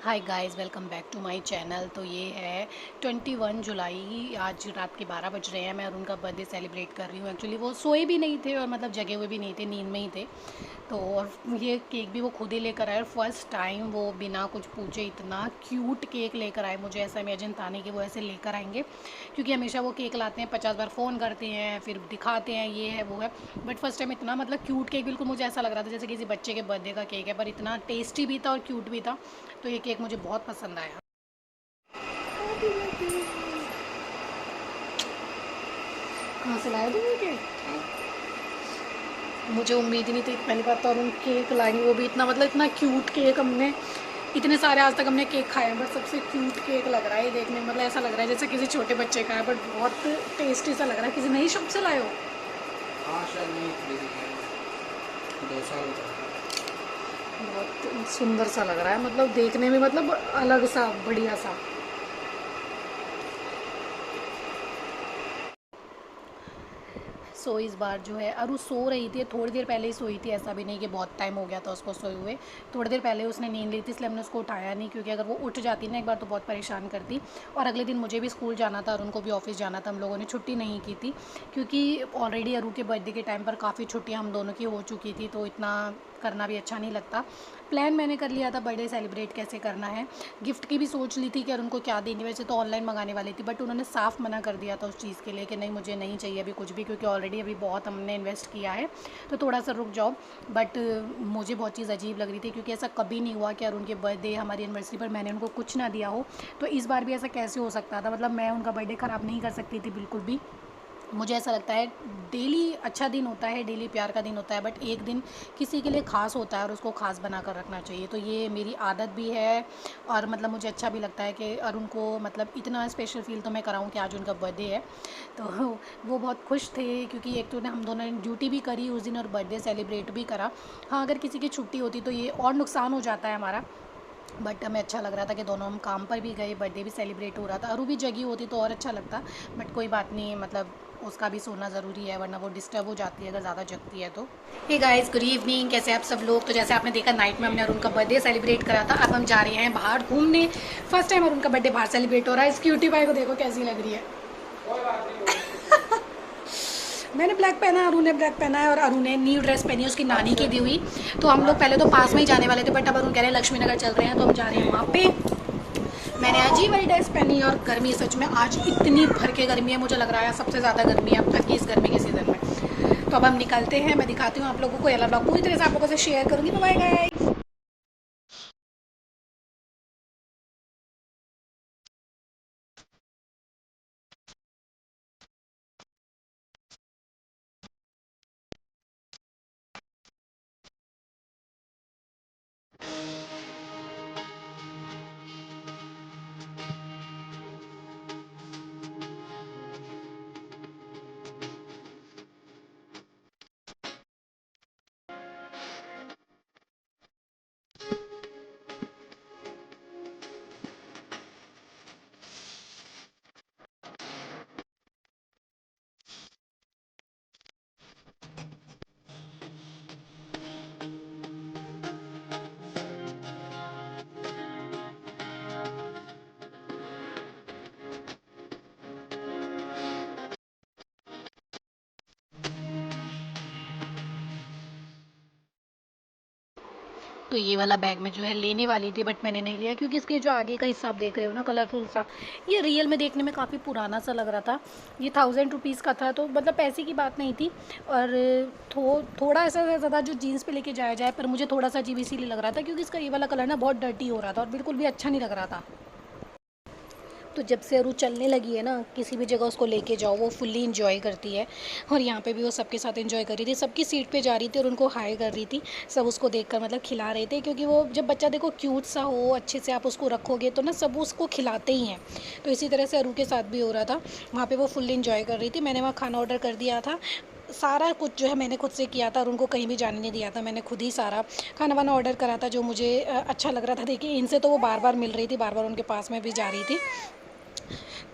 Hi guys, welcome back to my channel. तो ये है 21 जुलाई, आज रात के 12 बज रहे हैं। मैं और उनका बर्थडे सेलिब्रेट कर रही हूँ। एक्चुअली वो सोए भी नहीं थे और मतलब जगे हुए भी नहीं थे, नींद में ही थे। तो और ये केक भी वो खुद ही लेकर आए और फर्स्ट टाइम वो बिना कुछ पूछे इतना क्यूट केक लेकर आए। मुझे ऐसा इमेजिन था नहीं कि वो ऐसे लेकर आएंगे, क्योंकि हमेशा वो केक लाते हैं, 50 बार फ़ोन करते हैं, फिर दिखाते हैं ये है वो है। बट फर्स्ट टाइम इतना मतलब क्यूट केक, बिल्कुल मुझे ऐसा लग रहा था जैसे किसी बच्चे के बर्थडे का केक है, पर इतना टेस्टी भी था और क्यूट भी था। तो ये केक मुझे बहुत पसंद आया। कहाँ से लाया तुम ये केक? मुझे उम्मीद ही नहीं थी पहली बात तो, और उन केक लाएंगे वो भी इतना मतलब इतना क्यूट केक। हमने इतने सारे आज तक हमने केक खाए हैं, बट सबसे क्यूट केक लग रहा है ये देखने में। मतलब ऐसा लग रहा है जैसे किसी छोटे बच्चे का है, बट बहुत टेस्टी सा लग रहा है। किसी नई शॉप से लाए हो? हाँ शायद नहीं खरीदी है, 2 साल हो गए। बहुत सुंदर सा लग रहा है, मतलब देखने में, मतलब अलग सा, बढ़िया सा। सो इस बार जो है अरु सो रही थी, थोड़ी देर पहले ही सोई थी, ऐसा भी नहीं कि बहुत टाइम हो गया था उसको सोए हुए। थोड़ी देर पहले उसने नींद ली थी, इसलिए हमने उसको उठाया नहीं, क्योंकि अगर वो उठ जाती ना एक बार तो बहुत परेशान करती। और अगले दिन मुझे भी स्कूल जाना था और उनको भी ऑफिस जाना था। हम लोगों ने छुट्टी नहीं की थी, क्योंकि ऑलरेडी अरु के बर्थडे के टाइम पर काफ़ी छुट्टियाँ हम दोनों की हो चुकी थी, तो इतना करना भी अच्छा नहीं लगता। प्लान मैंने कर लिया था बर्थडे सेलिब्रेट कैसे करना है। गिफ्ट की भी सोच ली थी कि यार उनको क्या देंगे। वैसे तो ऑनलाइन मंगाने वाली थी, बट उन्होंने साफ़ मना कर दिया था उस चीज़ के लिए कि नहीं, मुझे नहीं चाहिए अभी कुछ भी, क्योंकि ऑलरेडी अभी बहुत हमने इन्वेस्ट किया है, तो थोड़ा सा रुक जाओ। बट मुझे बहुत चीज़ अजीब लग रही थी, क्योंकि ऐसा कभी नहीं हुआ कि यार उनके बर्थडे, हमारी एनिवर्सरी पर मैंने उनको कुछ ना दिया हो। तो इस बार भी ऐसा कैसे हो सकता था? मतलब मैं उनका बर्थडे ख़राब नहीं कर सकती थी बिल्कुल भी। मुझे ऐसा लगता है डेली अच्छा दिन होता है, डेली प्यार का दिन होता है, बट एक दिन किसी के लिए ख़ास होता है और उसको ख़ास बना कर रखना चाहिए। तो ये मेरी आदत भी है, और मतलब मुझे अच्छा भी लगता है कि अरुण को मतलब इतना स्पेशल फ़ील तो मैं कराऊँ कि आज उनका बर्थडे है। तो वो बहुत खुश थे, क्योंकि एक तो हम दोनों ने ड्यूटी भी करी उस दिन और बर्थडे सेलिब्रेट भी करा। हाँ, अगर किसी की छुट्टी होती तो ये और नुकसान हो जाता है हमारा। बट हमें अच्छा लग रहा था कि दोनों हम काम पर भी गए, बर्थडे भी सेलिब्रेट हो रहा था। अरू भी जगी होती तो और अच्छा लगता, बट कोई बात नहीं, मतलब उसका भी सोना ज़रूरी है, वरना वो डिस्टर्ब हो जाती है अगर ज़्यादा जगती है तो। हे गाइस, गुड इवनिंग, कैसे आप सब लोग? तो जैसे आपने देखा, नाइट में हमने अरुण का बर्थडे सेलिब्रेट करा था। अब हम जा रहे हैं बाहर घूमने। फर्स्ट टाइम अरुण का बर्थडे बाहर सेलिब्रेट हो रहा है। इस क्यूटी पाई को देखो कैसी लग रही है। मैंने ब्लैक पहना है, अरुण ने ब्लैक पहना है, और अरुण ने न्यू ड्रेस पहनी है उसकी नानी की दी हुई। तो हम लोग पहले तो पास में ही जाने वाले थे, बट अब अरुण कह रहे हैं लक्ष्मी नगर चल रहे हैं, तो हम जा रहे हैं वहाँ पे। मैंने आज ही वाली ड्रेस पहनी, और गर्मी सच में आज इतनी भर के गर्मी है, मुझे लग रहा है सबसे ज़्यादा गर्मी है अब तक की इस गर्मी के सीज़न में। तो अब हम निकलते हैं, मैं दिखाती हूँ आप लोगों को। ये ब्लॉग पूरी तरह से आप लोगों से शेयर करूँगी। Bye guys. तो ये वाला बैग मैं जो है लेने वाली थी, बट मैंने नहीं लिया, क्योंकि इसके जो आगे का हिस्सा आप देख रहे हो ना, कलरफुल सा, ये रियल में देखने में काफ़ी पुराना सा लग रहा था। ये 1000 रुपीज़ का था, तो मतलब पैसे की बात नहीं थी। और थोड़ा ऐसा ज़्यादा जो जीन्स पे लेके जाया जाए, पर मुझे थोड़ा सा अजीब इसीलिए लग रहा था क्योंकि इसका ये वाला कलर ना बहुत डर्टी हो रहा था और बिल्कुल भी अच्छा नहीं लग रहा था। तो जब से अरू चलने लगी है ना, किसी भी जगह उसको लेके जाओ वो फुल्ली इंजॉय करती है। और यहाँ पे भी वो सबके साथ इंजॉय कर रही थी, सबकी सीट पे जा रही थी और उनको हाई कर रही थी। सब उसको देखकर मतलब खिला रहे थे, क्योंकि वो जब बच्चा देखो क्यूट सा हो, अच्छे से आप उसको रखोगे तो ना सब उसको खिलाते ही हैं। तो इसी तरह से अरू के साथ भी हो रहा था। वहाँ पर वो फुल्ली इंजॉय कर रही थी। मैंने वहाँ खाना ऑर्डर कर दिया था, सारा कुछ जो है मैंने खुद से किया था और उनको कहीं भी जाने नहीं दिया था। मैंने खुद ही सारा खाना वाना ऑर्डर करा था जो मुझे अच्छा लग रहा था। देखिए, इनसे तो वो बार बार मिल रही थी, बार बार उनके पास में भी जा रही थी।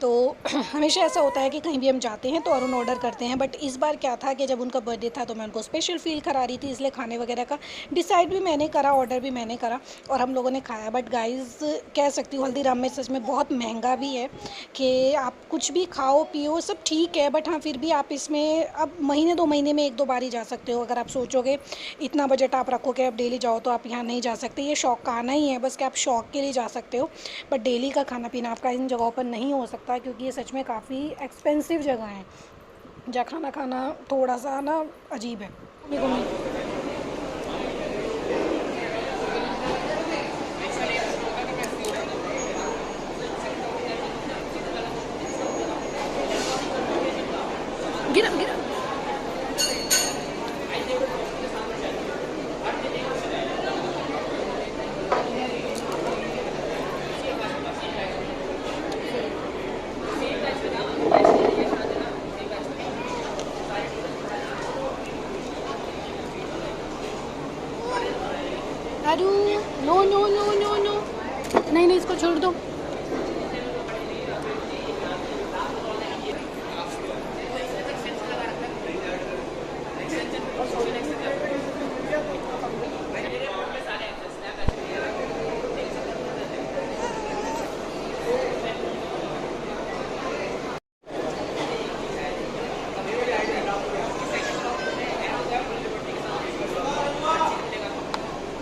तो हमेशा ऐसा होता है कि कहीं भी हम जाते हैं तो अरुण ऑर्डर करते हैं, बट इस बार क्या था कि जब उनका बर्थडे था तो मैं उनको स्पेशल फ़ील करा रही थी, इसलिए खाने वगैरह का डिसाइड भी मैंने करा, ऑर्डर भी मैंने करा और हम लोगों ने खाया। बट गाइस कह सकती हूँ हल्दीराम में सच में बहुत महंगा भी है कि आप कुछ भी खाओ पियो सब ठीक है, बट हाँ फिर भी आप इसमें अब महीने 2 महीने में 1-2 बार ही जा सकते हो। अगर आप सोचोगे इतना बजट आप रखो कि आप डेली जाओ तो आप यहाँ नहीं जा सकते। ये शौक का आना ही है बस कि आप शौक के लिए जा सकते हो, बट डेली का खाना पीना आपका इन जगहों पर नहीं हो सकता, क्योंकि ये सच में काफ़ी एक्सपेंसिव जगह हैं जहाँ खाना खाना थोड़ा सा ना अजीब है। गिरा गिरा अरू no no no no no, नहीं नहीं इसको छोड़ दो।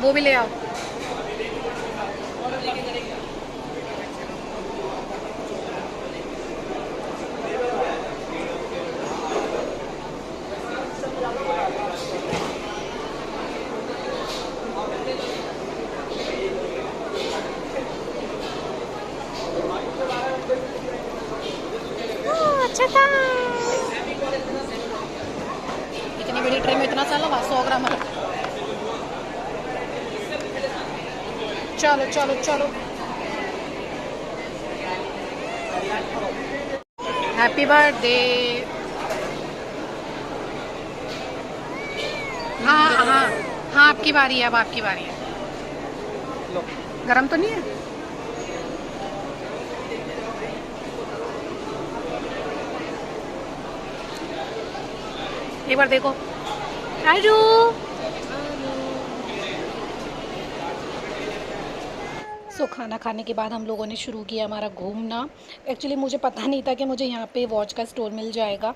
वो भी ले आओ। अच्छा था। इतनी बड़ी ट्रे में इतना सारा 100 ग्राम है। चलो चलो चलो। Happy birthday. हाँ हाँ हाँ आपकी बारी है, अब आपकी बारी है। गरम तो नहीं है? एक बार देखो। आजू सो खाना खाने के बाद हम लोगों ने शुरू किया हमारा घूमना। एक्चुअली मुझे पता नहीं था कि मुझे यहाँ पे वॉच का स्टोर मिल जाएगा,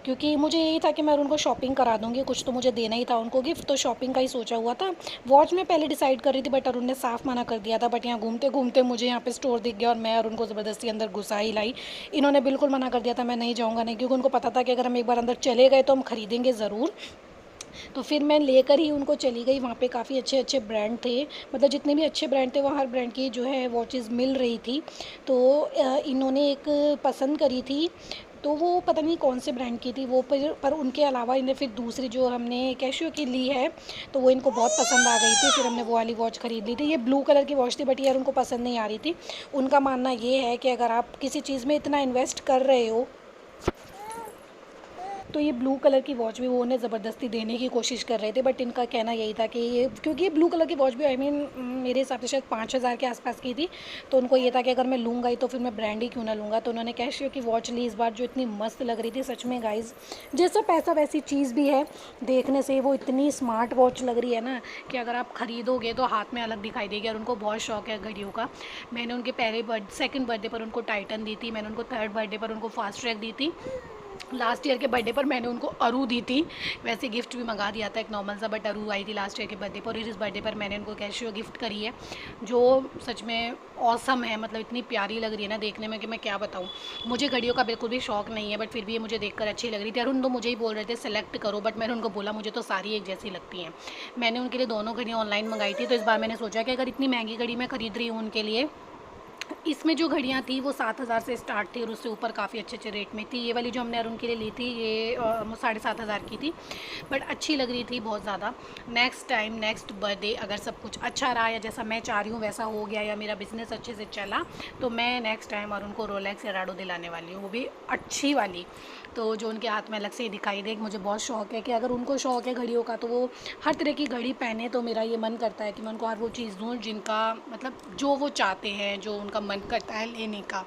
क्योंकि मुझे यही था कि मैं उनको शॉपिंग करा दूँगी, कुछ तो मुझे देना ही था उनको गिफ्ट, तो शॉपिंग का ही सोचा हुआ था। वॉच में पहले डिसाइड कर रही थी बट अरुण ने साफ़ मना कर दिया था, बट यहाँ घूमते घूमते मुझे यहाँ पर स्टोर दिख गया और मैं अरुण को ज़बरदस्ती अंदर घुसा ही लाई। इन्होंने बिल्कुल मना कर दिया था, मैं नहीं जाऊँगा नहीं, क्योंकि उनको पता था कि अगर हम एक बार अंदर चले गए तो हम ख़रीदेंगे ज़रूर। तो फिर मैं लेकर ही उनको चली गई। वहाँ पे काफ़ी अच्छे अच्छे ब्रांड थे, मतलब जितने भी अच्छे ब्रांड थे वहाँ हर ब्रांड की जो है वॉचेस मिल रही थी। तो इन्होंने एक पसंद करी थी, तो वो पता नहीं कौन से ब्रांड की थी वो, पर उनके अलावा इन्हें फिर दूसरी जो हमने कैशियो की ली है तो वो इनको बहुत पसंद आ गई थी। फिर हमने वो वाली वॉच ख़रीद ली थी। ये ब्लू कलर की वॉच थी बट यार उनको पसंद नहीं आ रही थी। उनका मानना ये है कि अगर आप किसी चीज़ में इतना इन्वेस्ट कर रहे हो तो ये ब्लू कलर की वॉच भी वो उन्हें ज़बरदस्ती देने की कोशिश कर रहे थे, बट इनका कहना यही था कि ये, क्योंकि ये ब्लू कलर की वॉच भी मेरे हिसाब से शायद 5,000 के आसपास की थी, तो उनको ये था कि अगर मैं लूँगा ही तो फिर मैं ब्रांड ही क्यों ना लूँगा। तो उन्होंने कैशियो की वॉच ली इस बार, जो इतनी मस्त लग रही थी सच में गाइज़। जैसा पैसा वैसी चीज़ भी है, देखने से वो इतनी स्मार्ट वॉच लग रही है ना कि अगर आप ख़रीदोगे तो हाथ में अलग दिखाई देगी। और उनको बहुत शौक है घड़ियों का। मैंने उनके सेकंड बर्थडे पर उनको टाइटन दी थी, मैंने उनको थर्ड बर्थडे पर उनको फास्ट ट्रैक दी थी, लास्ट ईयर के बर्थडे पर मैंने उनको अरू दी थी। वैसे गिफ्ट भी मंगा दिया था एक नॉर्मल सा, बट अरू आई थी लास्ट ईयर के बर्थडे पर। और इस बर्थडे पर मैंने उनको कैशियो गिफ्ट करी है, जो सच में ऑसम है, मतलब इतनी प्यारी लग रही है ना देखने में कि मैं क्या बताऊँ। मुझे घड़ियों का बिल्कुल भी शौक नहीं है, बट फिर भी ये मुझे देखकर अच्छी लग रही थी। अरुण तो मुझे ही बोल रहे थे सेलेक्ट करो, बट मैंने उनको बोला मुझे तो सारी एक जैसी लगती हैं। मैंने उनके लिए दोनों घड़ियाँ ऑनलाइन मंगाई थी, तो इस बार मैंने सोचा कि अगर इतनी महंगी घड़ी मैं ख़रीद रही हूँ उनके लिए, इसमें जो घड़ियाँ थी वो 7,000 से स्टार्ट थी और उससे ऊपर काफ़ी अच्छे अच्छे रेट में थी। ये वाली जो हमने अरुण के लिए ली थी ये 7,500 की थी, बट अच्छी लग रही थी बहुत ज़्यादा। नेक्स्ट टाइम नेक्स्ट बर्थडे अगर सब कुछ अच्छा रहा या जैसा मैं चाह रही हूँ वैसा हो गया या मेरा बिज़नेस अच्छे से चला, तो मैं नेक्स्ट टाइम अरुण को रोलेक्स या राडो दिलाने वाली हूँ, वो भी अच्छी वाली, तो जो उनके हाथ में अलग से ही दिखाई दे। मुझे बहुत शौक है कि अगर उनको शौक है घड़ियों का तो वो हर तरह की घड़ी पहने, तो मेरा ये मन करता है कि मैं उनको हर वो चीज़ दूँ जिनका मतलब जो वो चाहते हैं, जो उनका मन करता है लेने का।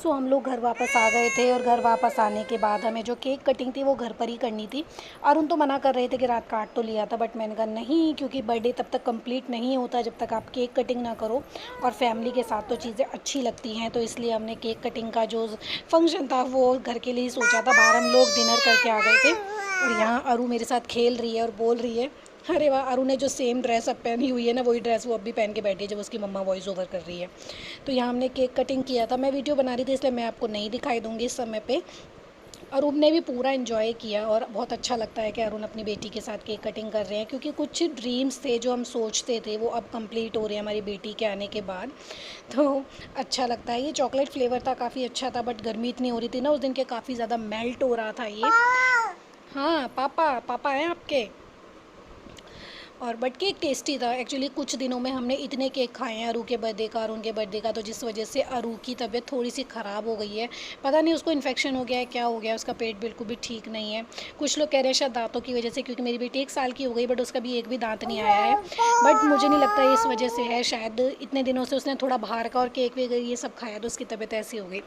सो हम लोग घर वापस आ गए थे और घर वापस आने के बाद हमें जो केक कटिंग थी वो घर पर ही करनी थी। अरुण तो मना कर रहे थे कि रात काट तो लिया था, बट मैंने कहा नहीं, क्योंकि बर्थडे तब तक कंप्लीट नहीं होता जब तक आप केक कटिंग ना करो, और फैमिली के साथ तो चीज़ें अच्छी लगती हैं। तो इसलिए हमने केक कटिंग का जो फंक्शन था वो घर के लिए ही सोचा था। बाहर हम लोग डिनर करके आ गए थे और यहाँ अरु मेरे साथ खेल रही है और बोल रही है, अरे वाह, अरु ने जो सेम ड्रेस अब पहनी हुई है ना, वही ड्रेस वो अब भी पहन के बैठी है जब उसकी मम्मा वॉइस ओवर कर रही है। तो यहाँ हमने केक कटिंग किया था। मैं वीडियो बना रही थी इसलिए मैं आपको नहीं दिखाई दूँगी इस समय पे। अरुण ने भी पूरा एंजॉय किया और बहुत अच्छा लगता है कि अरुण अपनी बेटी के साथ केक कटिंग कर रहे हैं, क्योंकि कुछ ड्रीम्स थे जो हम सोचते थे वो अब कंप्लीट हो रहे हैं हमारी बेटी के आने के बाद। तो अच्छा लगता है। ये चॉकलेट फ्लेवर था, काफ़ी अच्छा था, बट गर्मी इतनी हो रही थी ना उस दिन के, काफ़ी ज़्यादा मेल्ट हो रहा था ये। हाँ पापा, पापा हैं आपके। और बट केक टेस्टी था एक्चुअली। कुछ दिनों में हमने इतने केक खाए हैं अरू के बर्थडे का, अरुण के बर्थडे का, तो जिस वजह से अरू की तबीयत थोड़ी सी ख़राब हो गई है। पता नहीं उसको इन्फेक्शन हो गया है, क्या हो गया, उसका पेट बिल्कुल भी ठीक नहीं है। कुछ लोग कह रहे हैं शायद दांतों की वजह से, क्योंकि मेरी बेटी 1 साल की हो गई बट उसका भी एक भी दांत नहीं आया है। बट मुझे नहीं लगता ये इस वजह से है, शायद इतने दिनों से उसने थोड़ा बाहर का और केक वगैरह ये सब खाया तो उसकी तबीयत ऐसी हो गई।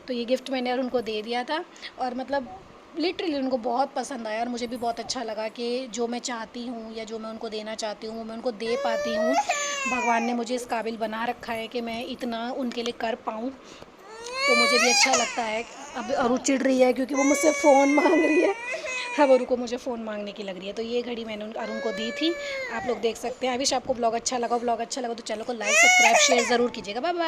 तो ये गिफ्ट मैंने अरुण को दे दिया था और मतलब लिटरली उनको बहुत पसंद आया और मुझे भी बहुत अच्छा लगा कि जो मैं चाहती हूँ या जो मैं उनको देना चाहती हूँ वो मैं उनको दे पाती हूँ। भगवान ने मुझे इस काबिल बना रखा है कि मैं इतना उनके लिए कर पाऊँ, तो मुझे भी अच्छा लगता है। अब अरु चिढ़ रही है क्योंकि वो मुझसे फ़ोन मांग रही है। अब अरु को मुझे फ़ोन मांगने की लग रही है। तो ये घड़ी मैंने अरुण को दी थी, आप लोग देख सकते हैं। आई विश आपको ब्लॉग अच्छा लगा तो चैनल को लाइक सब्सक्राइब शेयर ज़रूर कीजिएगा। Bye bye.